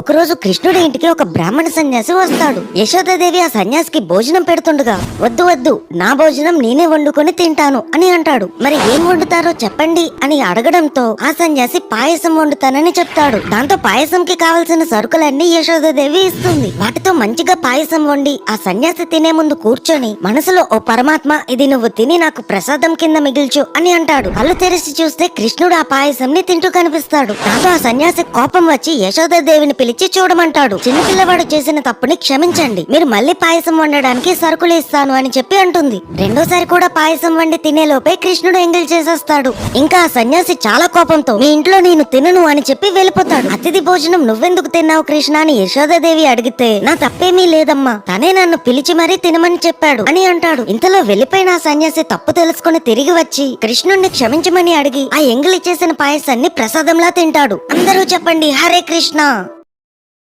ఒకరోజు కృష్ణుడి ఇంటికి ఒక బ్రాహ్మణ సన్యాసి వస్తాడు. యశోదాదేవి ఆ సన్యాసికి భోజనం పెడుతుండగా, వద్దు వద్దు, నా భోజనం నేనే వండుకొని తింటాను అని అంటాడు. మరి ఏం వండుతారో చెప్పండి అని అడగడంతో ఆ సన్యాసి పాయసం వండుతానని చెప్తాడు. దాంతో పాయసంకి కావలసిన సరుకులన్నీ యశోదాదేవి ఇస్తుంది. వాటితో మంచిగా పాయసం వండి ఆ సన్యాసి తినే ముందు కూర్చొని మనసులో, ఓ పరమాత్మ, ఇది నువ్వు తిని నాకు ప్రసాదం కింద మిగిల్చు అని అంటాడు. కళ్ళు తెరిచి చూస్తే కృష్ణుడు ఆ పాయసంని తింటూ కనిపిస్తాడు. దాంతో ఆ సన్యాసి కోపం వచ్చి యశోదాదేవిని పిలిచి చూడమంటాడు. చిన్నపిల్లవాడు చేసిన తప్పుని క్షమించండి, మీరు మళ్ళీ పాయసం వండడానికి సరుకులు ఇస్తాను అని చెప్పి అంటుంది. రెండోసారి కూడా పాయసం వండి తినేలోపే కృష్ణుడు ఎంగిల్ చేసేస్తాడు. ఇంకా ఆ సన్యాసి చాలా కోపంతో, మీ ఇంట్లో నేను తినను అని చెప్పి వెళ్ళిపోతాడు. అతిథి భోజనం నువ్వెందుకు తిన్నావు కృష్ణ అని యశోదాదేవి అడిగితే, నా తప్పేమీ లేదమ్మా, తనే నన్ను పిలిచి మరీ తినమని చెప్పాడు అని అంటాడు. ఇంతలో వెళ్లిపోయిన ఆ సన్యాసి తప్పు తెలుసుకుని తిరిగి వచ్చి కృష్ణుడిని క్షమించమని అడిగి ఆ ఎంగిలి చేసిన పాయసాన్ని ప్రసాదంలా తింటాడు. అందరూ చెప్పండి, హరే కృష్ణ.